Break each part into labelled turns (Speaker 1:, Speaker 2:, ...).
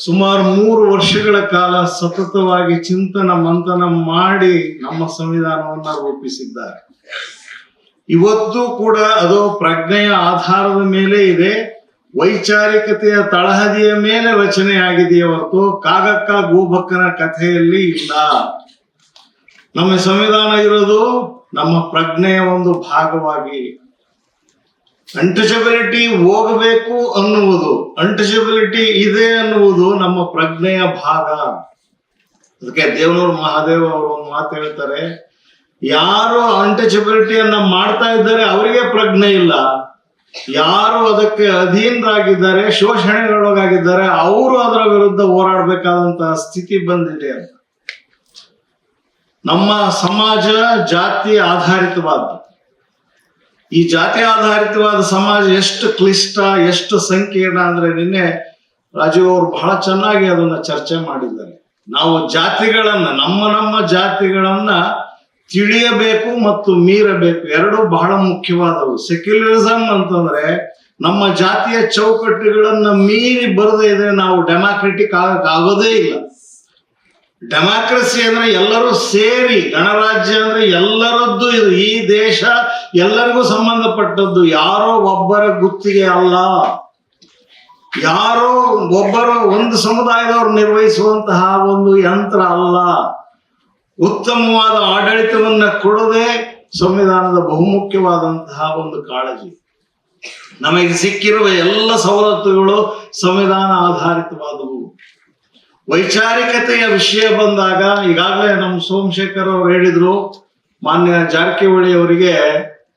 Speaker 1: ಸುಮಾರು 3 ವರ್ಷಗಳ ಕಾಲ ಸತತವಾಗಿ ಚಿಂತನ ಮಂಥನ ಮಾಡಿ ನಮ್ಮ ಸಂವಿಧಾನವನ್ನ ರೂಪಿಸಿದ್ದಾರೆ. ಇವತ್ತು ಕೂಡ ಅದು ಪ್ರಜ್ಞೆಯ ಆಧಾರದ ಮೇಲೆ ಇದೆ, ವೈಚಾರಿಕತೆಯ ತಳಹದಿಯ ಮೇಲೆ ರಚನೆ ಆಗಿದೆಯೇ ಹೊರತು ಕಾಗಕ್ಕ ಗೋಬಕ್ಕನ ಕಥೆಯಲ್ಲಿ ಇಲ್ಲ. ನಮ್ಮ ಸಂವಿಧಾನ ಇರೋದು ನಮ್ಮ ಪ್ರಜ್ಞೆಯ ಒಂದು ಭಾಗವಾಗಿ. ಅನ್ಟಚಬಿಲಿಟಿ ಹೋಗಬೇಕು ಅನ್ನುವುದು, ಅನ್ಟಚಬಿಲಿಟಿ ಇದೆ ಅನ್ನುವುದು ನಮ್ಮ ಪ್ರಜ್ಞೆಯ ಭಾಗ. ಅದಕ್ಕೆ ದೇವನೂರು ಮಹಾದೇವ ಅವರು ಒಂದು ಮಾತು ಹೇಳ್ತಾರೆ, ಯಾರು ಅನ್ಟಚಬಿಲಿಟಿಯನ್ನ ಮಾಡ್ತಾ ಇದ್ದಾರೆ ಅವರಿಗೆ ಪ್ರಜ್ಞೆ ಇಲ್ಲ, ಯಾರು ಅದಕ್ಕೆ ಅಧೀನರಾಗಿದ್ದಾರೆ, ಶೋಷಣೆಗೊಳಗಾಗಿದ್ದಾರೆ, ಅವರು ಅದರ ವಿರುದ್ಧ ಹೋರಾಡಬೇಕಾದಂತಹ ಸ್ಥಿತಿ ಬಂದಿದೆ ಅಂತ. ನಮ್ಮ ಸಮಾಜ ಜಾತಿ ಆಧಾರಿತವಾದ, ಈ ಜಾತಿ ಆಧಾರಿತವಾದ ಸಮಾಜ ಎಷ್ಟು ಕ್ಲಿಷ್ಟ, ಎಷ್ಟು ಸಂಕೀರ್ಣ ಅಂದ್ರೆ ನಿನ್ನೆ ರಾಜೀವ್ ಅವರು ಬಹಳ ಚೆನ್ನಾಗಿ ಅದನ್ನ ಚರ್ಚೆ ಮಾಡಿದ್ದಾರೆ. ನಾವು ಜಾತಿಗಳನ್ನ, ನಮ್ಮ ಜಾತಿಗಳನ್ನ ತಿಳಿಯಬೇಕು ಮತ್ತು ಮೀರಬೇಕು, ಎರಡು ಬಹಳ ಮುಖ್ಯವಾದವು. ಸೆಕ್ಯುಲರಿಸಂ ಅಂತಂದ್ರೆ ನಮ್ಮ ಜಾತಿಯ ಚೌಕಟ್ಟುಗಳನ್ನ ಮೀರಿ ಬರದೇ ಇದ್ರೆ ನಾವು ಡೆಮಾಕ್ರೆಟಿಕ್ ಆಗೋದೇ ಇಲ್ಲ. ಡೆಮಾಕ್ರಸಿ ಅಂದ್ರೆ ಎಲ್ಲರೂ ಸೇರಿ, ಗಣರಾಜ್ಯ ಅಂದ್ರೆ ಎಲ್ಲರದ್ದು, ಇದು ಈ ದೇಶ ಎಲ್ಲರಿಗೂ ಸಂಬಂಧಪಟ್ಟದ್ದು, ಯಾರೋ ಒಬ್ಬರ ಗುತ್ತಿಗೆ ಅಲ್ಲ, ಯಾರೋ ಒಬ್ಬರು ಒಂದು ಸಮುದಾಯದವರು ನಿರ್ವಹಿಸುವಂತಹ ಒಂದು ಯಂತ್ರ ಅಲ್ಲ. ಉತ್ತಮವಾದ ಆಡಳಿತವನ್ನ ಕೊಡದೆ ಸಂವಿಧಾನದ ಬಹುಮುಖ್ಯವಾದಂತಹ ಒಂದು ಕಾಳಜಿ. ನಮಗೆ ಸಿಕ್ಕಿರುವ ಎಲ್ಲ ಸವಲತ್ತುಗಳು ಸಂವಿಧಾನ ಆಧಾರಿತವಾದವು. ವೈಚಾರಿಕತೆಯ ವಿಷಯ ಬಂದಾಗ ಈಗಾಗಲೇ ನಮ್ಮ ಸೋಮಶೇಖರ್ ಅವರು ಹೇಳಿದ್ರು, ಮಾನ್ಯ ಜಾರಕಿಹೊಳಿ ಅವರಿಗೆ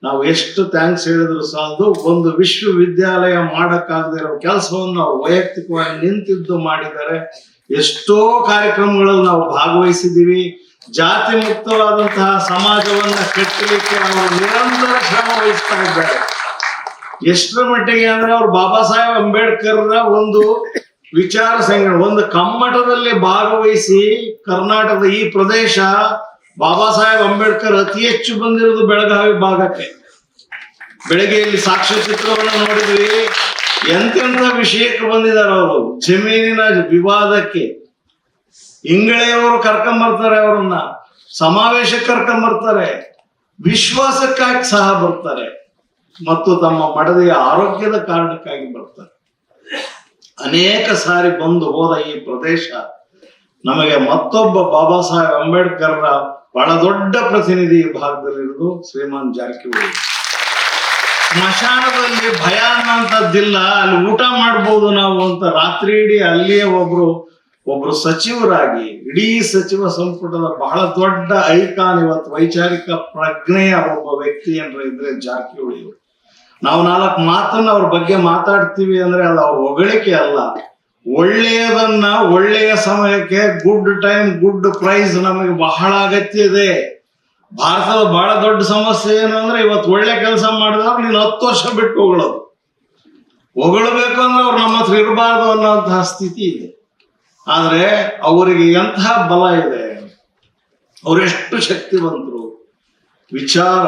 Speaker 1: ನಾವು ಎಷ್ಟು ಥ್ಯಾಂಕ್ಸ್ ಹೇಳಿದ್ರು ಸಾಲದು. ಒಂದು ವಿಶ್ವವಿದ್ಯಾಲಯ ಮಾಡಕ್ಕಾಗದೇ ಇರೋ ಕೆಲಸವನ್ನು ಅವರು ವೈಯಕ್ತಿಕವಾಗಿ ನಿಂತಿದ್ದು ಮಾಡಿದ್ದಾರೆ. ಎಷ್ಟೋ ಕಾರ್ಯಕ್ರಮಗಳಲ್ಲಿ ನಾವು ಭಾಗವಹಿಸಿದ್ದೀವಿ. ಜಾತಿ ಮುಕ್ತವಾದಂತಹ ಸಮಾಜವನ್ನ ಕಟ್ಟಲಿಕ್ಕೆ ಅವರು ನಿರಂತರ ಶ್ರಮ ವಹಿಸ್ತಾ ಇದ್ದಾರೆ. ಎಷ್ಟರ ಮಟ್ಟಿಗೆ ಅಂದ್ರೆ ಅವ್ರು ಬಾಬಾ ಸಾಹೇಬ್ ಅಂಬೇಡ್ಕರ್ ಒಂದು ವಿಚಾರ ಸಂಗ್ರಹ, ಒಂದು ಕಮ್ಮಟದಲ್ಲಿ ಭಾಗವಹಿಸಿ ಕರ್ನಾಟಕದ ಈ ಪ್ರದೇಶ, ಬಾಬಾ ಸಾಹೇಬ್ ಅಂಬೇಡ್ಕರ್ ಅತಿ ಹೆಚ್ಚು ಬಂದಿರೋದು ಬೆಳಗಾವಿ ಭಾಗಕ್ಕೆ. ಬೆಳಗ್ಗೆ ಇಲ್ಲಿ ಸಾಕ್ಷ್ಯಚಿತ್ರವನ್ನು ನೋಡಿದ್ವಿ, ಎಂತೆಂಥ ವಿಷಯಕ್ಕೆ ಬಂದಿದ್ದಾರೆ ಅವರು. ಜಮೀನಿನ ವಿವಾದಕ್ಕೆ ಇಂಗಳೆಯವರು ಕರ್ಕೊಂಬರ್ತಾರೆ, ಅವರನ್ನ ಸಮಾವೇಶಕ್ಕೆ ಕರ್ಕೊಂಬರ್ತಾರೆ, ವಿಶ್ವಾಸಕ್ಕಾಗಿ ಸಹ ಬರ್ತಾರೆ, ಮತ್ತು ತಮ್ಮ ಮಡದಿಯ ಆರೋಗ್ಯದ ಕಾರಣಕ್ಕಾಗಿ ಬರ್ತಾರೆ. ಅನೇಕ ಸಾರಿ ಬಂದು ಹೋದ ಈ ಪ್ರದೇಶ ನಮಗೆ ಮತ್ತೊಬ್ಬ ಬಾಬಾ ಸಾಹೇಬ್ ಅಂಬೇಡ್ಕರ್ರ ಬಹಳ ದೊಡ್ಡ ಪ್ರತಿನಿಧಿ ಈ ಭಾಗದಲ್ಲಿರೋದು ಶ್ರೀಮಾನ್ ಜಾರಕಿಹೊಳಿ. ಸ್ಮಶಾನದಲ್ಲಿ ಭಯ ಅನ್ನೋಂಥದ್ದಿಲ್ಲ, ಅಲ್ಲಿ ಊಟ ಮಾಡ್ಬೋದು ನಾವು ಅಂತ ರಾತ್ರಿ ಇಡೀ ಅಲ್ಲಿಯೇ ಒಬ್ರು ಸಚಿವರಾಗಿ ಇಡೀ ಸಚಿವ ಸಂಪುಟದ ಬಹಳ ದೊಡ್ಡ ಐಕಾನ್, ಇವತ್ತು ವೈಚಾರಿಕ ಪ್ರಜ್ಞೆಯ ಒಬ್ಬ ವ್ಯಕ್ತಿ ಅಂದ್ರೆ ಇದ್ರೆ ಜಾರಕಿಹೊಳಿ ಅವರು. ನಾವು 4 ಮಾತನ್ನ ಅವ್ರ ಬಗ್ಗೆ ಮಾತಾಡ್ತೀವಿ ಅಂದ್ರೆ ಅದು ಅವ್ರ ಹೊಗಳಿಕೆ ಅಲ್ಲ, ಒಳ್ಳೆಯದನ್ನ ಒಳ್ಳೆಯ ಸಮಯಕ್ಕೆ, ಗುಡ್ ಟೈಮ್ ಗುಡ್ ಪ್ರೈಸ್ ನಮಗೆ ಬಹಳ ಅಗತ್ಯ ಇದೆ. ಭಾರತದ ಬಹಳ ದೊಡ್ಡ ಸಮಸ್ಯೆ ಏನು ಅಂದ್ರೆ ಇವತ್ತು ಒಳ್ಳೆ ಕೆಲಸ ಮಾಡಿದವ್ರು ನೀನು 10 ವರ್ಷ ಬಿಟ್ಟು ಹೊಗಳಬೇಕು ಅಂದ್ರೆ ಅವ್ರು ನಮ್ಮ ಹತ್ರ ಇರಬಾರ್ದು ಅನ್ನೋಂತಹ ಸ್ಥಿತಿ ಇದೆ. ಆದ್ರೆ ಅವರಿಗೆ ಎಂತಹ ಬಲ ಇದೆ, ಅವರೆಷ್ಟು ಶಕ್ತಿವಂತರು. ವಿಚಾರ,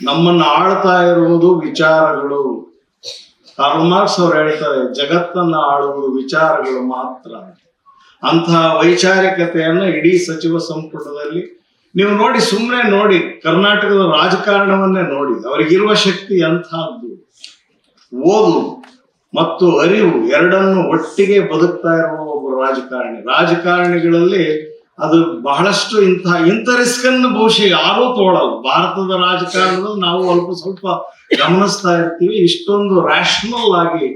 Speaker 1: ನಮ್ಮನ್ನ ಆಳ್ತಾ ಇರುವುದು ವಿಚಾರಗಳು. ಕಾರ್ಲ್ ಮಾರ್ಕ್ಸ್ ಅವ್ರು ಹೇಳ್ತಾರೆ, ಜಗತ್ತನ್ನ ಆಳುವುದು ವಿಚಾರಗಳು ಮಾತ್ರ. ಅಂತಹ ವೈಚಾರಿಕತೆಯನ್ನ ಇಡೀ ಸಚಿವ ಸಂಪುಟದಲ್ಲಿ ನೀವು ನೋಡಿ, ಸುಮ್ಮನೆ ನೋಡಿ, ಕರ್ನಾಟಕದ ರಾಜಕಾರಣವನ್ನೇ ನೋಡಿ, ಅವರಿಗಿರುವ ಶಕ್ತಿ ಎಂಥದ್ದು. ಓದು ಮತ್ತು ಅರಿವು ಎರಡನ್ನು ಒಟ್ಟಿಗೆ ಬದುಕ್ತಾ ಇರುವ ಒಬ್ಬರು ರಾಜಕಾರಣಿಗಳಲ್ಲಿ ಅದು ಬಹಳಷ್ಟು ಇಂಥ ರಿಸ್ಕ್ ಅನ್ನು ಬಹುಶಃ ಯಾರೂ ತಗೊಳ್ಳಲ್ಲ. ಭಾರತದ ರಾಜಕಾರಣದಲ್ಲಿ ನಾವು ಅಲ್ಪ ಸ್ವಲ್ಪ ಗಮನಿಸ್ತಾ ಇರ್ತೀವಿ. ಇಷ್ಟೊಂದು ರ್ಯಾಷನಲ್ ಆಗಿ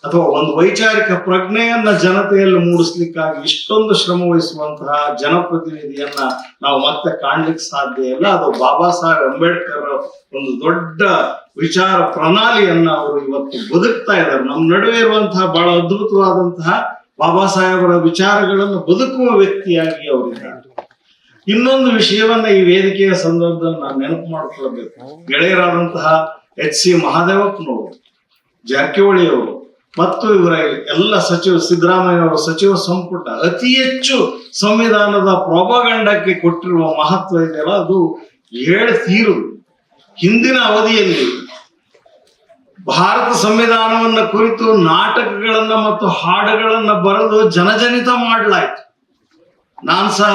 Speaker 1: ಅಥವಾ ಒಂದು ವೈಚಾರಿಕ ಪ್ರಜ್ಞೆಯನ್ನ ಜನತೆಯಲ್ಲಿ ಮೂಡಿಸ್ಲಿಕ್ಕಾಗಿ ಇಷ್ಟೊಂದು ಶ್ರಮ ವಹಿಸುವಂತಹ ಜನಪ್ರತಿನಿಧಿಯನ್ನ ನಾವು ಮತ್ತೆ ಕಾಣ್ಲಿಕ್ಕೆ ಸಾಧ್ಯ ಇಲ್ಲ. ಅದು ಬಾಬಾ ಸಾಹೇಬ್ ಅಂಬೇಡ್ಕರ್ ಒಂದು ದೊಡ್ಡ ವಿಚಾರ ಪ್ರಣಾಳಿಯನ್ನ ಅವರು ಇವತ್ತು ಬದುಕ್ತಾ ಇದ್ದಾರೆ. ನಮ್ಮ ನಡುವೆ ಇರುವಂತಹ ಬಹಳ ಅದ್ಭುತವಾದಂತಹ ಬಾಬಾ ಸಾಹೇಬರ ವಿಚಾರಗಳನ್ನು ಬದುಕುವ ವ್ಯಕ್ತಿಯಾಗಿ ಅವರಿದ್ದಾರೆ. ಇನ್ನೊಂದು ವಿಷಯವನ್ನ ಈ ವೇದಿಕೆಯ ಸಂದರ್ಭದಲ್ಲಿ ನಾನು ನೆನಪು ಮಾಡಿಕೊಳ್ಬೇಕು. ಗೆಳೆಯರಾದಂತಹ HC ಮಹಾದೇವಪ್ಪನವರು, ಜಾರಕಿಹೊಳಿ ಅವರು ಮತ್ತು ಇವರ ಎಲ್ಲ ಸಿದ್ದರಾಮಯ್ಯ ಅವರ ಸಚಿವ ಸಂಪುಟ ಅತಿ ಹೆಚ್ಚು ಸಂವಿಧಾನದ ಪ್ರೊಪಗಂಡಕ್ಕೆ ಕೊಟ್ಟಿರುವ ಮಹತ್ವ ಇದೆಯಲ್ಲ, ಅದು ತೀರು. ಹಿಂದಿನ ಅವಧಿಯಲ್ಲಿ ಭಾರತ ಸಂವಿಧಾನವನ್ನ ಕುರಿತು ನಾಟಕಗಳನ್ನ ಮತ್ತು ಹಾಡುಗಳನ್ನ ಬರೆದು ಜನಜನಿತ ಮಾಡಲಾಯ್ತು. ನಾನ್ ಸಹ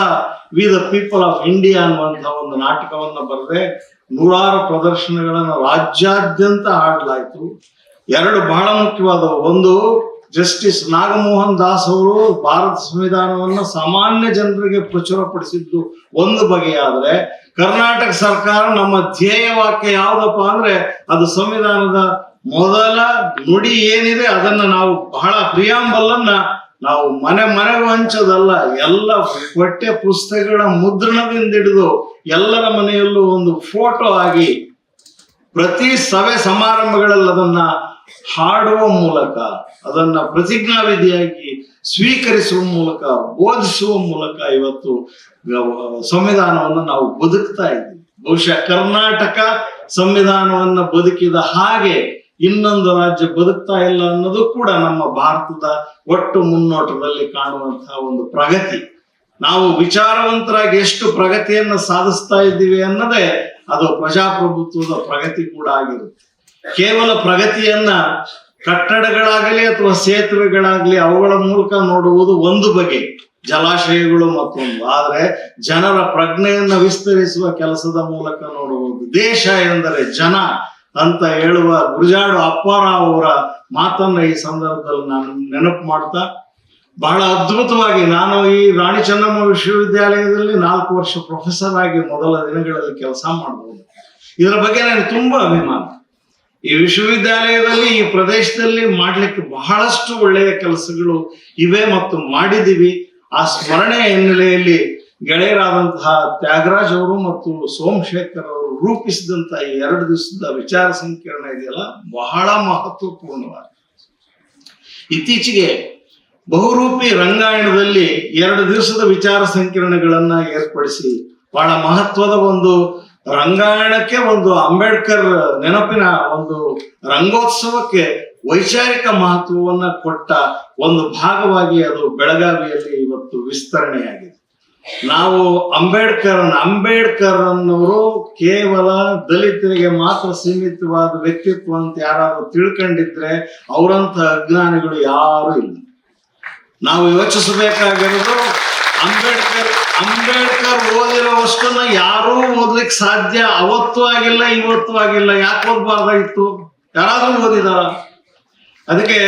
Speaker 1: we the people of India ಅನ್ನುವಂತಹ ಒಂದು ನಾಟಕವನ್ನ ಬರೆದೆ. 100 ಪ್ರದರ್ಶನಗಳನ್ನ ರಾಜ್ಯಾದ್ಯಂತ ಹಾಡಲಾಯ್ತು. 2 ಬಹಳ ಮುಖ್ಯವಾದವು. ಒಂದು, ಜಸ್ಟಿಸ್ ನಾಗಮೋಹನ್ ದಾಸ್ ಅವರು ಭಾರತ ಸಂವಿಧಾನವನ್ನ ಸಾಮಾನ್ಯ ಜನರಿಗೆ ಪ್ರಚುರಪಡಿಸಿದ್ದು ಒಂದು ಬಗೆಯಾದ್ರೆ, ಕರ್ನಾಟಕ ಸರ್ಕಾರ ನಮ್ಮ ಧ್ಯೇಯ ವಾಕ್ಯ ಯಾವ್ದಪ್ಪ ಅಂದ್ರೆ ಅದು ಸಂವಿಧಾನದ ಮೊದಲ ನುಡಿ ಏನಿದೆ ಅದನ್ನ ನಾವು ಬಹಳ ಪ್ರಿಯಾಂಬಲ್ ಅನ್ನ ನಾವು ಮನೆಗೂ ಹಂಚೋದಲ್ಲ, ಎಲ್ಲ ಪಠ್ಯ ಪುಸ್ತಕಗಳ ಮುದ್ರಣದಿಂದ ಹಿಡಿದು ಎಲ್ಲರ ಮನೆಯಲ್ಲೂ ಒಂದು ಫೋಟೋ ಆಗಿ ಪ್ರತಿ ಸಭೆ ಸಮಾರಂಭಗಳಲ್ಲಿ ಅದನ್ನ ಹಾಡುವ ಮೂಲಕ, ಅದನ್ನ ಪ್ರತಿಜ್ಞಾವಿಧಿಯಾಗಿ ಸ್ವೀಕರಿಸುವ ಮೂಲಕ, ಬೋಧಿಸುವ ಮೂಲಕ ಇವತ್ತು ಸಂವಿಧಾನವನ್ನು ನಾವು ಬದುಕ್ತಾ ಇದ್ದೀವಿ. ಬಹುಶಃ ಕರ್ನಾಟಕ ಸಂವಿಧಾನವನ್ನ ಬದುಕಿದ ಹಾಗೆ ಇನ್ನೊಂದು ರಾಜ್ಯ ಬದುಕ್ತಾ ಇಲ್ಲ ಅನ್ನೋದು ಕೂಡ ನಮ್ಮ ಭಾರತದ ಒಟ್ಟು ಮುನ್ನೋಟದಲ್ಲಿ ಕಾಣುವಂತಹ ಒಂದು ಪ್ರಗತಿ. ನಾವು ವಿಚಾರವಂತರಾಗಿ ಎಷ್ಟು ಪ್ರಗತಿಯನ್ನ ಸಾಧಿಸ್ತಾ ಇದ್ದೀವಿ ಅನ್ನೋದೇ ಅದು ಪ್ರಜಾಪ್ರಭುತ್ವದ ಪ್ರಗತಿ ಕೂಡ ಆಗಿರುತ್ತೆ. ಕೇವಲ ಪ್ರಗತಿಯನ್ನ ಕಟ್ಟಡಗಳಾಗಲಿ ಅಥವಾ ಸೇತುವೆಗಳಾಗ್ಲಿ ಅವುಗಳ ಮೂಲಕ ನೋಡುವುದು ಒಂದು ಬಗೆ, ಜಲಾಶಯಗಳು ಮತ್ತೊಂದು. ಆದ್ರೆ ಜನರ ಪ್ರಜ್ಞೆಯನ್ನ ವಿಸ್ತರಿಸುವ ಕೆಲಸದ ಮೂಲಕ ನೋಡುವುದು. ದೇಶ ಎಂದರೆ ಜನ ಅಂತ ಹೇಳುವ ಗುರಜಾಡು ಅಪ್ಪಾರಾವ್ ಅವರ ಮಾತನ್ನ ಈ ಸಂದರ್ಭದಲ್ಲಿ ನಾನು ನೆನಪು ಮಾಡ್ತಾ, ಬಹಳ ಅದ್ಭುತವಾಗಿ ನಾನು ಈ ರಾಣಿ ಚೆನ್ನಮ್ಮ ವಿಶ್ವವಿದ್ಯಾಲಯದಲ್ಲಿ 4 ವರ್ಷ ಪ್ರೊಫೆಸರ್ ಆಗಿ ಮೊದಲ ದಿನಗಳಲ್ಲಿ ಕೆಲಸ ಮಾಡಬಹುದು. ಇದರ ಬಗ್ಗೆ ನನಗೆ ತುಂಬಾ ಅಭಿಮಾನ. ಈ ವಿಶ್ವವಿದ್ಯಾಲಯದಲ್ಲಿ ಈ ಪ್ರದೇಶದಲ್ಲಿ ಮಾಡ್ಲಿಕ್ಕೆ ಬಹಳಷ್ಟು ಒಳ್ಳೆಯ ಕೆಲಸಗಳು ಇವೆ ಮತ್ತು ಮಾಡಿದೀವಿ. ಆ ಸ್ಮರಣೆಯ ಹಿನ್ನೆಲೆಯಲ್ಲಿ ಗೆಳೆಯರಾದಂತಹ ತ್ಯಾಗರಾಜ್ ಅವರು ಮತ್ತು ಸೋಮಶೇಖರ್ ಅವರು ರೂಪಿಸಿದಂತಹ ಈ 2 ದಿವಸದ ವಿಚಾರ ಸಂಕಿರಣ ಇದೆಯಲ್ಲ, ಬಹಳ ಮಹತ್ವಪೂರ್ಣವಾದ. ಇತ್ತೀಚೆಗೆ ಬಹುರೂಪಿ ರಂಗಾಯಣದಲ್ಲಿ 2 ದಿವಸದ ವಿಚಾರ ಸಂಕಿರಣಗಳನ್ನ ಏರ್ಪಡಿಸಿ ಬಹಳ ಮಹತ್ವದ ಒಂದು ರಂಗಾಯಣಕ್ಕೆ, ಒಂದು ಅಂಬೇಡ್ಕರ್ ನೆನಪಿನ ಒಂದು ರಂಗೋತ್ಸವಕ್ಕೆ ವೈಚಾರಿಕ ಮಹತ್ವವನ್ನ ಕೊಟ್ಟ ಒಂದು ಭಾಗವಾಗಿ ಅದು ಬೆಳಗಾವಿಯಲ್ಲಿ ಇವತ್ತು ವಿಸ್ತರಣೆಯಾಗಿದೆ. ನಾವು ಅಂಬೇಡ್ಕರ್ ಅನ್ನೋರು ಕೇವಲ ದಲಿತರಿಗೆ ಮಾತ್ರ ಸೀಮಿತವಾದ ವ್ಯಕ್ತಿತ್ವ ಅಂತ ಯಾರಾದ್ರೂ ತಿಳ್ಕೊಂಡಿದ್ರೆ ಅವರಂತ ಅಜ್ಞಾನಿಗಳು ಯಾರು ಇಲ್ಲ. ನಾವು ಯೋಚಿಸಬೇಕಾಗಿರೋದು ಅಂಬೇಡ್ಕರ್ ಓದಿರೋವಷ್ಟನ್ನ ಯಾರೂ ಓದ್ಲಿಕ್ಕೆ ಸಾಧ್ಯ ಅವತ್ತೂ ಆಗಿಲ್ಲ, ಇವತ್ತೂ ಆಗಿಲ್ಲ. ಯಾಕೆ ಓದ್ಬಾರ್ದಾಗಿತ್ತು? ಯಾರಾದ್ರೂ ಓದಿದಾರ? ಅದಕ್ಕೆ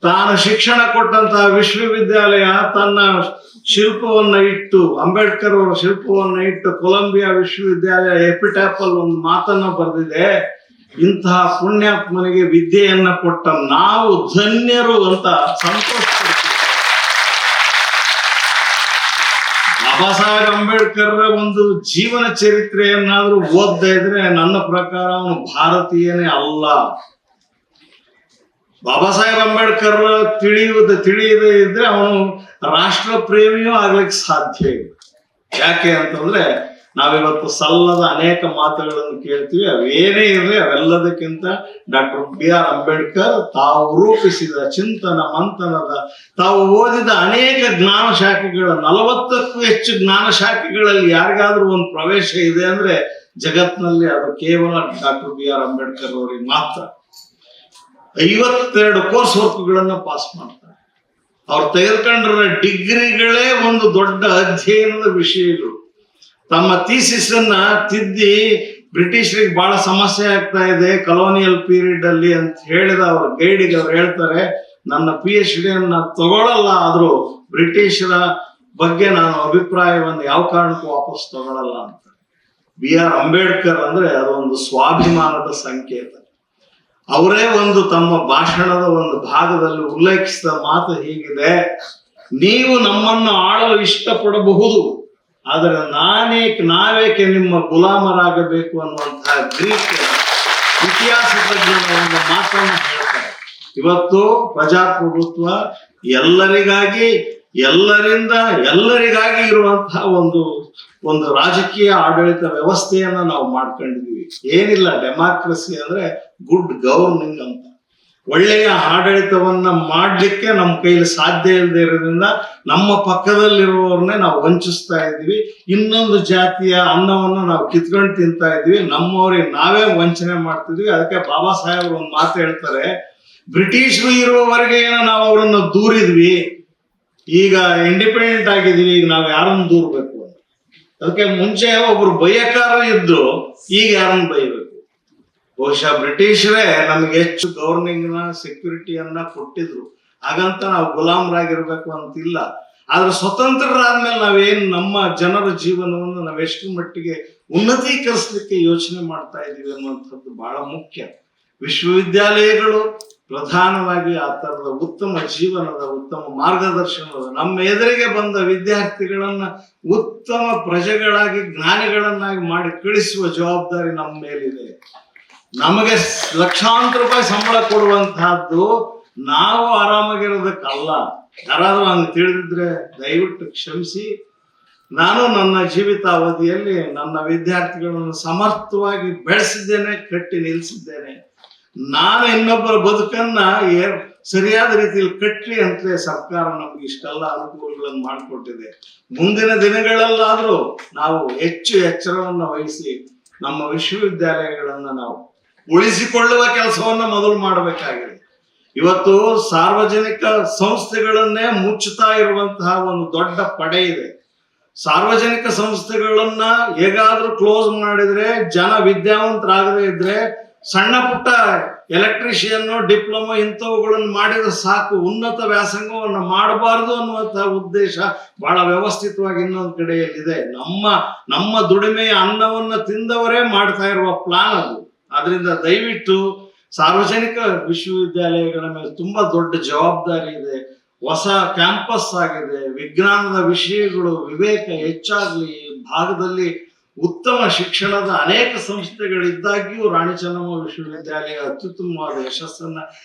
Speaker 1: ತಾನು ಶಿಕ್ಷಣ ಕೊಟ್ಟಂತಹ ವಿಶ್ವವಿದ್ಯಾಲಯ ತನ್ನ ಶಿಲ್ಪವನ್ನ ಇಟ್ಟು, ಅಂಬೇಡ್ಕರ್ ಅವರ ಶಿಲ್ಪವನ್ನ ಇಟ್ಟು ಕೊಲಂಬಿಯಾ ವಿಶ್ವವಿದ್ಯಾಲಯ ಎಪಿಟ್ಯಾಪಲ್ ಒಂದು ಮಾತನ್ನ ಬರೆದಿದೆ, ಇಂತಹ ಪುಣ್ಯಾತ್ಮನಿಗೆ ವಿದ್ಯೆಯನ್ನ ಕೊಟ್ಟ ನಾವು ಧನ್ಯರು ಅಂತ ಸಂತೋಷ ಪಡ್ತೀವಿ. ಬಾಬಾ ಸಾಹೇಬ್ ಅಂಬೇಡ್ಕರ್ ಒಂದು ಜೀವನ ಚರಿತ್ರೆಯನ್ನಾದ್ರೂ ಓದ್ತಾ ಇದ್ರೆ ನನ್ನ ಪ್ರಕಾರ ಅವನು ಭಾರತೀಯನೇ ಅಲ್ಲ. ಬಾಬಾ ಸಾಹೇಬ್ ಅಂಬೇಡ್ಕರ್ ತಿಳಿಯದೇ ಇದ್ರೆ ಅವನು ರಾಷ್ಟ್ರ ಪ್ರೇಮಿಯೂ ಆಗ್ಲಿಕ್ಕೆ ಸಾಧ್ಯ ಇಲ್ಲ. ಯಾಕೆ ಅಂತಂದ್ರೆ ನಾವಿವತ್ತು ಸಲ್ಲದ ಅನೇಕ ಮಾತುಗಳನ್ನು ಕೇಳ್ತೀವಿ. ಅವೇನೇ ಇರಲಿ, ಅವೆಲ್ಲದಕ್ಕಿಂತ ಡಾಕ್ಟರ್ BR ಅಂಬೇಡ್ಕರ್ ತಾವು ರೂಪಿಸಿದ ಚಿಂತನ ಮಂಥನದ, ತಾವು ಓದಿದ ಅನೇಕ ಜ್ಞಾನ ಶಾಖೆಗಳ 40ಕ್ಕೂ ಹೆಚ್ಚು ಜ್ಞಾನ ಶಾಖೆಗಳಲ್ಲಿ ಯಾರಿಗಾದ್ರೂ ಒಂದು ಪ್ರವೇಶ ಇದೆ ಅಂದ್ರೆ ಜಗತ್ನಲ್ಲಿ ಅದು ಕೇವಲ ಡಾಕ್ಟರ್ BR ಅಂಬೇಡ್ಕರ್ ಅವರಿಗೆ ಮಾತ್ರ. 52 ಕೋರ್ಸ್ ವರ್ಕ್ಗಳನ್ನ ಪಾಸ್ ಮಾಡ್ತಾರೆ. ಅವ್ರು ತೆಗೆದುಕೊಂಡಿರೋ ಡಿಗ್ರಿಗಳೇ ಒಂದು ದೊಡ್ಡ ಅಧ್ಯಯನದ ವಿಷಯಗಳು. ತಮ್ಮ ಥೀಸಿಸ್ ಅನ್ನ ತಿದ್ದಿ ಬ್ರಿಟಿಷರಿಗೆ ಬಹಳ ಸಮಸ್ಯೆ ಆಗ್ತಾ ಇದೆ ಕಲೋನಿಯಲ್ ಪೀರಿಯಡ್ ಅಲ್ಲಿ ಅಂತ ಹೇಳಿದ ಅವ್ರ ಗೈಡಿಗೆ ಅವ್ರು ಹೇಳ್ತಾರೆ, ನನ್ನ PhD ಅನ್ನ ತಗೊಳ್ಳಲ್ಲ, ಆದ್ರೂ ಬ್ರಿಟಿಷರ ಬಗ್ಗೆ ನಾನು ಅಭಿಪ್ರಾಯವನ್ನು ಯಾವ ಕಾರಣಕ್ಕೂ ವಾಪಸ್ ತಗೊಳ್ಳಲ್ಲ ಅಂತ. BR ಅಂಬೇಡ್ಕರ್ ಅಂದ್ರೆ ಅದೊಂದು ಸ್ವಾಭಿಮಾನದ ಸಂಕೇತ. ಅವರೇ ಒಂದು ತಮ್ಮ ಭಾಷಣದ ಒಂದು ಭಾಗದಲ್ಲಿ ಉಲ್ಲೇಖಿಸಿದ ಮಾತು ಹೀಗಿದೆ: ನೀವು ನಮ್ಮನ್ನು ಆಳಲು ಇಷ್ಟಪಡಬಹುದು, ಆದರೆ ನಾವೇಕೆ ನಿಮ್ಮ ಗುಲಾಮರಾಗಬೇಕು ಅನ್ನುವಂತಹ ಗ್ರೀಕ್ ಇತಿಹಾಸ ತಜ್ಞರ ಒಂದು ಮಾತನ್ನು ಹೇಳ್ತಾರೆ. ಇವತ್ತು ಪ್ರಜಾಪ್ರಭುತ್ವ ಎಲ್ಲರಿಗಾಗಿ, ಎಲ್ಲರಿಂದ ಎಲ್ಲರಿಗಾಗಿ ಇರುವಂತಹ ಒಂದು ರಾಜಕೀಯ ಆಡಳಿತ ವ್ಯವಸ್ಥೆಯನ್ನ ನಾವು ಮಾಡ್ಕೊಂಡಿದೀವಿ. ಏನಿಲ್ಲ, ಡೆಮಾಕ್ರಸಿ ಅಂದ್ರೆ ಗುಡ್ ಗವರ್ನಿಂಗ್ ಅಂತ. ಒಳ್ಳೆಯ ಆಡಳಿತವನ್ನ ಮಾಡ್ಲಿಕ್ಕೆ ನಮ್ಮ ಕೈಲಿ ಸಾಧ್ಯ ಇಲ್ಲದೆ ಇರೋದ್ರಿಂದ ನಮ್ಮ ಪಕ್ಕದಲ್ಲಿರುವವ್ರನ್ನೇ ನಾವು ವಂಚಿಸ್ತಾ ಇದ್ವಿ. ಇನ್ನೊಂದು ಜಾತಿಯ ಅನ್ನವನ್ನು ನಾವು ಕಿತ್ಕೊಂಡು ತಿಂತಾ ಇದ್ವಿ, ನಮ್ಮವ್ರಿಗೆ ನಾವೇ ವಂಚನೆ ಮಾಡ್ತಿದ್ವಿ. ಅದಕ್ಕೆ ಬಾಬಾ ಸಾಹೇಬ್ ಒಂದು ಮಾತು ಹೇಳ್ತಾರೆ, ಬ್ರಿಟಿಷರು ಇರುವವರೆಗೆ ಏನೋ ನಾವು ಅವರನ್ನು ದೂರಿದ್ವಿ, ಈಗ ಇಂಡಿಪೆಂಡೆಂಟ್ ಆಗಿದೀವಿ, ಈಗ ನಾವು ಯಾರನ್ನು ದೂರ್ಬೇಕು ಅಂತ. ಅದಕ್ಕೆ ಮುಂಚೆ ಒಬ್ರು ಬೈಯಕಾರರು ಇದ್ರು, ಈಗ ಯಾರನ್ನು ಬೈಬೇಕು? ಬಹುಶಃ ಬ್ರಿಟಿಷರೇ ನಮ್ಗೆ ಹೆಚ್ಚು ಗವರ್ನಿಂಗ್ ನ ಸೆಕ್ಯೂರಿಟಿಯನ್ನ ಕೊಟ್ಟಿದ್ರು, ಹಾಗಂತ ನಾವು ಗುಲಾಮರಾಗಿರ್ಬೇಕು ಅಂತಿಲ್ಲ. ಆದ್ರೆ ಸ್ವತಂತ್ರರಾದ್ಮೇಲೆ ನಾವೇನು ನಮ್ಮ ಜನರ ಜೀವನವನ್ನು ನಾವೆಷ್ಟು ಮಟ್ಟಿಗೆ ಉನ್ನತೀಕರಿಸಲಿಕ್ಕೆ ಯೋಚನೆ ಮಾಡ್ತಾ ಇದೀವಿ ಅನ್ನುವಂಥದ್ದು ಬಹಳ ಮುಖ್ಯ. ವಿಶ್ವವಿದ್ಯಾಲಯಗಳು ಪ್ರಧಾನವಾಗಿ ಆ ತರದ ಉತ್ತಮ ಜೀವನದ, ಉತ್ತಮ ಮಾರ್ಗದರ್ಶನದ, ನಮ್ಮ ಎದುರಿಗೆ ಬಂದ ವಿದ್ಯಾರ್ಥಿಗಳನ್ನ ಉತ್ತಮ ಪ್ರಜೆಗಳಾಗಿ, ಜ್ಞಾನಿಗಳನ್ನಾಗಿ ಮಾಡಿ ಕಳಿಸುವ ಜವಾಬ್ದಾರಿ ನಮ್ಮ ಮೇಲಿದೆ. ನಮಗೆ ಲಕ್ಷಾಂತರ ರೂಪಾಯಿ ಸಂಬಳ ಕೊಡುವಂತಹದ್ದು ನಾವು ಆರಾಮಾಗಿರೋದಕ್ಕಲ್ಲ. ಯಾರಾದ್ರೂ ಹಂಗೆ ತಿಳಿದಿದ್ರೆ ದಯವಿಟ್ಟು ಕ್ಷಮಿಸಿ. ನಾನು ನನ್ನ ಜೀವಿತಾವಧಿಯಲ್ಲಿ ನನ್ನ ವಿದ್ಯಾರ್ಥಿಗಳನ್ನು ಸಮರ್ಥವಾಗಿ ಬೆಳೆಸಿದ್ದೇನೆ, ಕಟ್ಟಿ ನಿಲ್ಲಿಸಿದ್ದೇನೆ. ನಾನು ಇನ್ನೊಬ್ಬರ ಬದುಕನ್ನ ಸರಿಯಾದ ರೀತಿಯಲ್ಲಿ ಕಟ್ಲಿ ಅಂತಲೇ ಸರ್ಕಾರ ನಮ್ಗೆ ಇಷ್ಟೆಲ್ಲ ಅನುಕೂಲಗಳನ್ನು ಮಾಡಿಕೊಟ್ಟಿದೆ. ಮುಂದಿನ ದಿನಗಳಲ್ಲಾದ್ರೂ ನಾವು ಹೆಚ್ಚು ಎಚ್ಚರವನ್ನು ವಹಿಸಿ ನಮ್ಮ ವಿಶ್ವವಿದ್ಯಾಲಯಗಳನ್ನ ನಾವು ಉಳಿಸಿಕೊಳ್ಳುವ ಕೆಲಸವನ್ನ ಮೊದಲು ಮಾಡಬೇಕಾಗಿದೆ. ಇವತ್ತು ಸಾರ್ವಜನಿಕ ಸಂಸ್ಥೆಗಳನ್ನೇ ಮುಚ್ಚುತ್ತಾ ಇರುವಂತಹ ಒಂದು ದೊಡ್ಡ ಪಡೆ ಇದೆ. ಸಾರ್ವಜನಿಕ ಸಂಸ್ಥೆಗಳನ್ನ ಹೇಗಾದ್ರೂ ಕ್ಲೋಸ್ ಮಾಡಿದ್ರೆ, ಜನ ವಿದ್ಯಾವಂತರಾಗದೇ ಇದ್ರೆ, ಸಣ್ಣ ಪುಟ್ಟ ಎಲೆಕ್ಟ್ರಿಷಿಯನ್, ಡಿಪ್ಲೊಮಾ ಇಂಥವುಗಳನ್ನು ಮಾಡಿದ್ರೆ ಸಾಕು, ಉನ್ನತ ವ್ಯಾಸಂಗವನ್ನು ಮಾಡಬಾರದು ಅನ್ನುವಂತಹ ಉದ್ದೇಶ ಬಹಳ ವ್ಯವಸ್ಥಿತವಾಗಿ ಇನ್ನೊಂದು ಕಡೆಯಲ್ಲಿದೆ. ನಮ್ಮ ದುಡಿಮೆಯ ಅನ್ನವನ್ನ ತಿಂದವರೇ ಮಾಡ್ತಾ ಇರುವ ಪ್ಲಾನ್ ಅದು. ಆದ್ರಿಂದ ದಯವಿಟ್ಟು ಸಾರ್ವಜನಿಕ ವಿಶ್ವವಿದ್ಯಾಲಯಗಳ ಮೇಲೆ ತುಂಬಾ ದೊಡ್ಡ ಜವಾಬ್ದಾರಿ ಇದೆ. ಹೊಸ ಕ್ಯಾಂಪಸ್ ಆಗಿದೆ, ವಿಜ್ಞಾನದ ವಿಷಯಗಳು ವಿವೇಕ ಹೆಚ್ಚಾಗ್ಲಿ, ಭಾಗದಲ್ಲಿ ಉತ್ತಮ ಶಿಕ್ಷಣದ ಅನೇಕ ಸಂಸ್ಥೆಗಳಿದ್ದಾಗ್ಯೂ ರಾಣಿ ಚೆನ್ನಮ್ಮ ವಿಶ್ವವಿದ್ಯಾಲಯ ಅತ್ಯುತ್ತಮವಾದ ಯಶಸ್ಸನ್ನ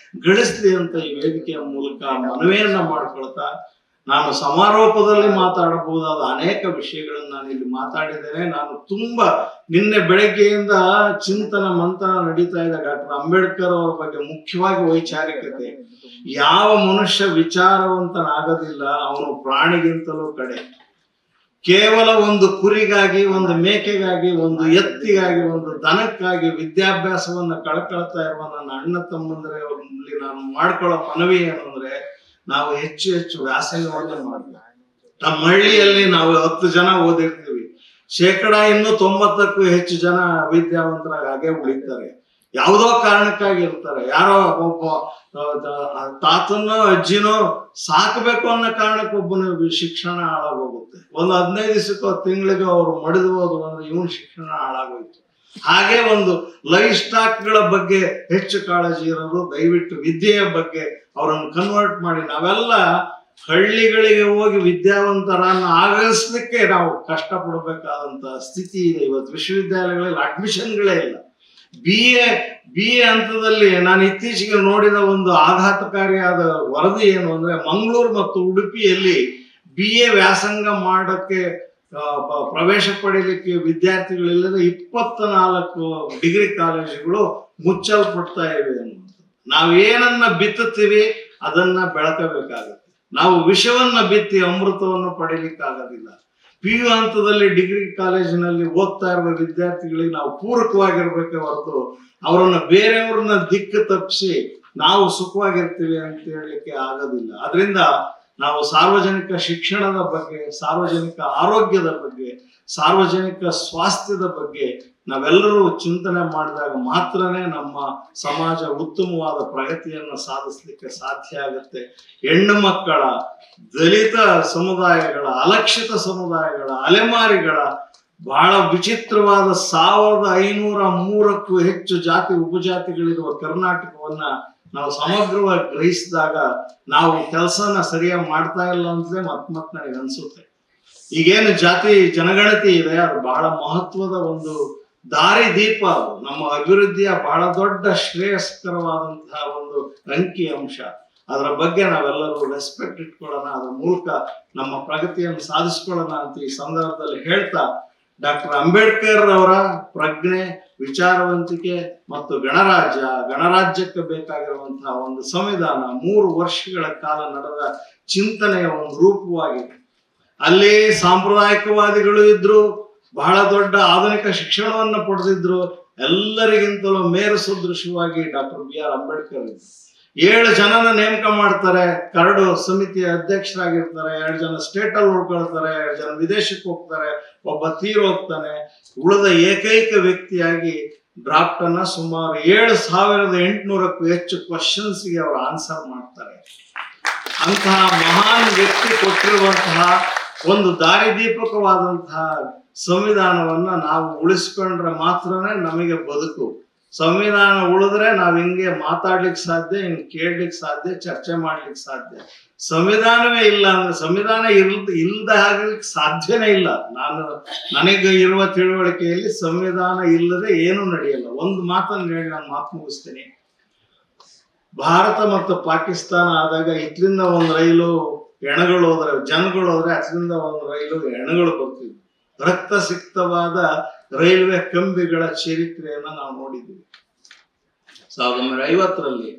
Speaker 1: ಗಳಿಸ್ಲಿ ಅಂತ ಈ ವೇದಿಕೆಯ ಮೂಲಕ ಮನವಿಯನ್ನ ಮಾಡ್ಕೊಳ್ತಾ, ನಾನು ಸಮಾರೋಪದಲ್ಲಿ ಮಾತಾಡಬಹುದಾದ ಅನೇಕ ವಿಷಯಗಳನ್ನು ನಾನು ಇಲ್ಲಿ ಮಾತಾಡಿದ್ದೇನೆ. ನಾನು ತುಂಬಾ ನಿನ್ನೆ ಬೆಳಗ್ಗೆಯಿಂದ ಚಿಂತನ ಮಂಥನ ನಡೀತಾ ಇದೆ ಡಾಕ್ಟರ್ ಅಂಬೇಡ್ಕರ್ ಅವರ ಬಗ್ಗೆ, ಮುಖ್ಯವಾಗಿ ವೈಚಾರಿಕತೆ. ಯಾವ ಮನುಷ್ಯ ವಿಚಾರವಂತನಾಗೋದಿಲ್ಲ, ಅವನು ಪ್ರಾಣಿಗಿಂತಲೂ ಕಡೆ. ಕೇವಲ ಒಂದು ಕುರಿಗಾಗಿ, ಒಂದು ಮೇಕೆಗಾಗಿ, ಒಂದು ಎತ್ತಿಗಾಗಿ, ಒಂದು ದನಕ್ಕಾಗಿ ವಿದ್ಯಾಭ್ಯಾಸವನ್ನ ಕಳ್ಕೊಳ್ತಾ ಇರುವ ನನ್ನ ಅಣ್ಣ ತಮ್ಮಂದ್ರೆ ಅವರಲ್ಲಿ ನಾನು ಮಾಡ್ಕೊಳ್ಳೋ ಮನವಿ ಏನಂದ್ರೆ, ನಾವು ಹೆಚ್ಚು ಹೆಚ್ಚು ವ್ಯಾಸಂಗವನ್ನ ಮಾಡ್ಬೇಕು. ನಮ್ಮ ಹಳ್ಳಿಯಲ್ಲಿ ನಾವು 10 ಜನ ಓದಿರ್ತೀವಿ, 90%ಕ್ಕೂ ಹೆಚ್ಚು ಜನ ವಿದ್ಯಾವಂತರಾಗಿ ಹಾಗೆ ಉಳಿತಾರೆ. ಯಾವುದೋ ಕಾರಣಕ್ಕಾಗಿ ಇರ್ತಾರೆ. ಯಾರೋ ಒಬ್ಬ ತಾತನೋ ಅಜ್ಜಿನೋ ಸಾಕಬೇಕು ಅನ್ನೋ ಕಾರಣಕ್ಕೆ ಒಬ್ಬನ ಶಿಕ್ಷಣ ಹಾಳಾಗೋಗುತ್ತೆ. ಒಂದು 15 ದಿವಸಕ್ಕೋ ತಿಂಗಳಿಗೆ ಅವ್ರು ಮಡಿದು ಹೋದ್ರು ಅಂದ್ರೆ ಇವನ್ ಶಿಕ್ಷಣ ಹಾಳಾಗೋಯ್ತು. ಹಾಗೆ ಒಂದು ಲೈಫ್ ಸ್ಟಾಕ್ ಗಳ ಬಗ್ಗೆ ಹೆಚ್ಚು ಕಾಳಜಿ ಇರೋದು. ದಯವಿಟ್ಟು ವಿದ್ಯೆಯ ಬಗ್ಗೆ ಅವರನ್ನು ಕನ್ವರ್ಟ್ ಮಾಡಿ, ನಾವೆಲ್ಲ ಹಳ್ಳಿಗಳಿಗೆ ಹೋಗಿ ವಿದ್ಯಾವಂತರನ್ನು ಆಗಲಿಸ್ಲಿಕ್ಕೆ ನಾವು ಕಷ್ಟಪಡಬೇಕಾದಂತ ಸ್ಥಿತಿ ಇದೆ. ಇವತ್ತು ವಿಶ್ವವಿದ್ಯಾಲಯಗಳಲ್ಲಿ ಅಡ್ಮಿಷನ್ಗಳೇ ಇಲ್ಲ. ಬಿ ಎ ಹಂತದಲ್ಲಿ ನಾನು ಇತ್ತೀಚೆಗೆ ನೋಡಿದ ಒಂದು ಆಘಾತಕಾರಿಯಾದ ವರದಿ ಏನು ಅಂದ್ರೆ, ಮಂಗಳೂರು ಮತ್ತು ಉಡುಪಿಯಲ್ಲಿ BA ವ್ಯಾಸಂಗ ಮಾಡಕ್ಕೆ ಪ್ರವೇಶ ಪಡೀಲಿಕ್ಕೆ ವಿದ್ಯಾರ್ಥಿಗಳಿಲ್ಲದೆ 24 ಡಿಗ್ರಿ ಕಾಲೇಜುಗಳು ಮುಚ್ಚಲ್ಪಡ್ತಾ ಇವೆ ಅನ್ನೋದು. ನಾವೇನನ್ನ ಬಿತ್ತುತ್ತೀವಿ ಅದನ್ನ ಬೆಳಕಬೇಕಾಗುತ್ತೆ. ನಾವು ವಿಷವನ್ನ ಬಿತ್ತಿ ಅಮೃತವನ್ನು ಪಡೀಲಿಕ್ಕಾಗೋದಿಲ್ಲ. PU ಹಂತದಲ್ಲಿ ಡಿಗ್ರಿ ಕಾಲೇಜಿನಲ್ಲಿ ಓದ್ತಾ ಇರುವ ವಿದ್ಯಾರ್ಥಿಗಳಿಗೆ ನಾವು ಪೂರಕವಾಗಿರ್ಬೇಕೆ ಹೊರತು ಅವರನ್ನ ಬೇರೆಯವ್ರನ್ನ ದಿಕ್ಕು ತಪ್ಪಿಸಿ ನಾವು ಸುಖವಾಗಿರ್ತೀವಿ ಅಂತ ಹೇಳಲಿಕ್ಕೆ ಆಗೋದಿಲ್ಲ. ಅದರಿಂದ ನಾವು ಸಾರ್ವಜನಿಕ ಶಿಕ್ಷಣದ ಬಗ್ಗೆ, ಸಾರ್ವಜನಿಕ ಆರೋಗ್ಯದ ಬಗ್ಗೆ, ಸಾರ್ವಜನಿಕ ಸ್ವಾಸ್ಥ್ಯದ ಬಗ್ಗೆ ನಾವೆಲ್ಲರೂ ಚಿಂತನೆ ಮಾಡಿದಾಗ ಮಾತ್ರನೇ ನಮ್ಮ ಸಮಾಜ ಉತ್ತಮವಾದ ಪ್ರಗತಿಯನ್ನು ಸಾಧಿಸಲಿಕ್ಕೆ ಸಾಧ್ಯ ಆಗುತ್ತೆ. ಹೆಣ್ಣು ಮಕ್ಕಳ, ದಲಿತ ಸಮುದಾಯಗಳ, ಅಲಕ್ಷಿತ ಸಮುದಾಯಗಳ, ಅಲೆಮಾರಿಗಳ ಬಹಳ ವಿಚಿತ್ರವಾದ 1503ಕ್ಕೂ ಹೆಚ್ಚು ಜಾತಿ ಉಪಜಾತಿಗಳಿರುವ ಕರ್ನಾಟಕವನ್ನ ನಾವು ಸಮಗ್ರವಾಗಿ ಗ್ರಹಿಸಿದಾಗ ನಾವು ಕೆಲಸನ ಸರಿಯಾಗಿ ಮಾಡ್ತಾ ಇಲ್ಲ ಅಂತಲೇ ಮತ್ ನನಗೆ ಅನ್ಸುತ್ತೆ. ಈಗೇನು ಜಾತಿ ಜನಗಣತಿ ಇದೆ, ಅದು ಬಹಳ ಮಹತ್ವದ ಒಂದು ದಾರಿ ದೀಪ. ಅದು ನಮ್ಮ ಅಭಿವೃದ್ಧಿಯ ಬಹಳ ದೊಡ್ಡ ಶ್ರೇಯಸ್ಕರವಾದಂತಹ ಒಂದು ಅಂಕಿ ಅಂಶ. ಅದರ ಬಗ್ಗೆ ನಾವೆಲ್ಲರೂ ರೆಸ್ಪೆಕ್ಟ್ ಇಟ್ಕೊಳ್ಳೋಣ, ಅದರ ಮೂಲಕ ನಮ್ಮ ಪ್ರಗತಿಯನ್ನು ಸಾಧಿಸ್ಕೊಳ್ಳೋಣ ಅಂತ ಈ ಸಂದರ್ಭದಲ್ಲಿ ಹೇಳ್ತಾ, ಡಾಕ್ಟರ್ ಅಂಬೇಡ್ಕರ್ ಅವರ ಪ್ರಜ್ಞೆ, ವಿಚಾರವಂತಿಕೆ ಮತ್ತು ಗಣರಾಜ್ಯಕ್ಕೆ ಬೇಕಾಗಿರುವಂತಹ ಒಂದು ಸಂವಿಧಾನ 3 ವರ್ಷಗಳ ಕಾಲ ನಡೆದ ಚಿಂತನೆಯ ಒಂದು ರೂಪವಾಗಿದೆ. ಅಲ್ಲಿ ಸಾಂಪ್ರದಾಯಿಕವಾದಿಗಳು ಇದ್ರು, ಬಹಳ ದೊಡ್ಡ ಆಧುನಿಕ ಶಿಕ್ಷಣವನ್ನು ಪಡೆದಿದ್ರು. ಎಲ್ಲರಿಗಿಂತಲೂ ಮೇರು ಸದೃಶವಾಗಿ ಡಾಕ್ಟರ್ ಬಿ ಆರ್ ಅಂಬೇಡ್ಕರ್ ಇದ್ರು. 7 ಜನನ ನೇಮಕ ಮಾಡ್ತಾರೆ, ಕರಡು ಸಮಿತಿಯ ಅಧ್ಯಕ್ಷರಾಗಿರ್ತಾರೆ. 2 ಜನ ಸ್ಟೇಟ್ ಅಲ್ಲಿ ಉಳ್ಕೊಳ್ತಾರೆ, 2 ಜನ ವಿದೇಶಕ್ಕೆ ಹೋಗ್ತಾರೆ, ಒಬ್ಬ ತೀರೋಗ್ತಾನೆ. ಉಳಿದ ಏಕೈಕ ವ್ಯಕ್ತಿಯಾಗಿ ಡ್ರಾಫ್ಟ್ ಅನ್ನ ಸುಮಾರು 7,800ಕ್ಕೂ ಹೆಚ್ಚು ಕ್ವಶನ್ಸ್ಗೆ ಅವರು ಆನ್ಸರ್ ಮಾಡ್ತಾರೆ. ಅಂತಹ ಮಹಾನ್ ವ್ಯಕ್ತಿ ಕೊಟ್ಟಿರುವಂತಹ ಒಂದು ದಾರಿದೀಪಕವಾದಂತಹ ಸಂವಿಧಾನವನ್ನ ನಾವು ಉಳಿಸ್ಕೊಂಡ್ರೆ ಮಾತ್ರನೇ ನಮಗೆ ಬದುಕು. ಸಂವಿಧಾನ ಉಳಿದ್ರೆ ನಾವ್ ಹಿಂಗೆ ಮಾತಾಡ್ಲಿಕ್ಕೆ ಸಾಧ್ಯ, ಹಿಂಗ್ ಕೇಳ್ಲಿಕ್ಕೆ ಸಾಧ್ಯ, ಚರ್ಚೆ ಮಾಡ್ಲಿಕ್ಕೆ ಸಾಧ್ಯ. ಸಂವಿಧಾನವೇ ಇಲ್ಲ ಅಂದ್ರೆ, ಸಂವಿಧಾನ ಇಲ್ದ ಆಗ್ಲಿಕ್ಕೆ ಸಾಧ್ಯನೇ ಇಲ್ಲ. ನನಗೆ ಇರುವ ತಿಳುವಳಿಕೆಯಲ್ಲಿ ಸಂವಿಧಾನ ಇಲ್ಲದೆ ಏನು ನಡೆಯಲ್ಲ. ಒಂದು ಮಾತನ್ನು ಹೇಳಿ ನಾನು ಮಾತು ಮುಗಿಸ್ತೇನೆ. ಭಾರತ ಮತ್ತು ಪಾಕಿಸ್ತಾನ ಆದಾಗ ಇತ್ಲಿಂದ ಒಂದು ರೈಲು ಹೆಣಗಳು ಹೋದ್ರೆ, ಜನಗಳು ಹೋದ್ರೆ ಅತ್ಲಿಂದ ಒಂದು ರೈಲು ಹೆಣಗಳು ಬರ್ತಿದ್ವು. ರಕ್ತ ಸಿಕ್ತವಾದ ರೈಲ್ವೆ ಕಂಬಿಗಳ ಚರಿತ್ರೆಯನ್ನ ನಾವು ನೋಡಿದ್ದೀವಿ. 1950ರಲ್ಲಿ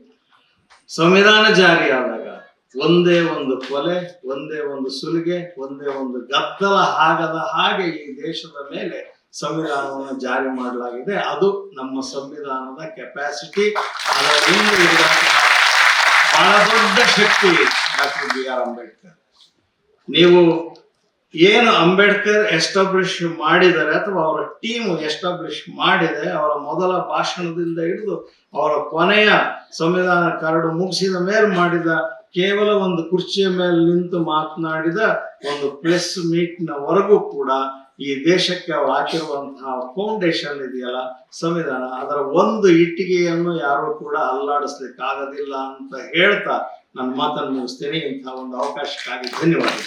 Speaker 1: ಸಂವಿಧಾನ ಜಾರಿಯಾದಾಗ ಒಂದೇ ಒಂದು ಕೊಲೆ, ಒಂದೇ ಒಂದು ಸುಲಿಗೆ, ಒಂದೇ ಒಂದು ಗದ್ದಲ ಆಗದ ಹಾಗೆ ಈ ದೇಶದ ಮೇಲೆ ಸಂವಿಧಾನವನ್ನು ಜಾರಿ ಮಾಡಲಾಗಿದೆ. ಅದು ನಮ್ಮ ಸಂವಿಧಾನದ ಕೆಪಾಸಿಟಿ. ಅದರ ಹಿಂದೆ ಇರುವಂತಹ ಬಹಳ ದೊಡ್ಡ ಶಕ್ತಿ ಡಾಕ್ಟರ್ ಬಿ ಆರ್ ಅಂಬೇಡ್ಕರ್. ನೀವು ಏನು ಅಂಬೇಡ್ಕರ್ ಎಸ್ಟಾಬ್ಲಿಷ್ ಮಾಡಿದ್ದಾರೆ ಅಥವಾ ಅವರ ಟೀಮ್ ಎಸ್ಟಾಬ್ಲಿಷ್ ಮಾಡಿದೆ, ಅವರ ಮೊದಲ ಭಾಷಣದಿಂದ ಹಿಡಿದು ಅವರ ಕೊನೆಯ ಸಂವಿಧಾನ ಕರಡು ಮುಗಿಸಿದ ಮೇಲೆ ಮಾಡಿದ ಕೇವಲ ಒಂದು ಕುರ್ಚಿಯ ಮೇಲೆ ನಿಂತು ಮಾತನಾಡಿದ ಒಂದು ಪ್ರೆಸ್ ಮೀಟ್ ನವರೆಗೂ ಕೂಡ ಈ ದೇಶಕ್ಕೆ ಅವರು ಹಾಕಿರುವಂತಹ ಫೌಂಡೇಶನ್ ಇದೆಯಲ್ಲ ಸಂವಿಧಾನ, ಅದರ ಒಂದು ಇಟ್ಟಿಗೆಯನ್ನು ಯಾರು ಕೂಡ ಅಲ್ಲಾಡಿಸ್ಲಿಕ್ಕೆ ಆಗೋದಿಲ್ಲ ಅಂತ ಹೇಳ್ತಾ ನನ್ನ ಮಾತನ್ನು ಮುಗಿಸ್ತೇನೆ. ಇಂತಹ ಒಂದು ಅವಕಾಶಕ್ಕಾಗಿ ಧನ್ಯವಾದ.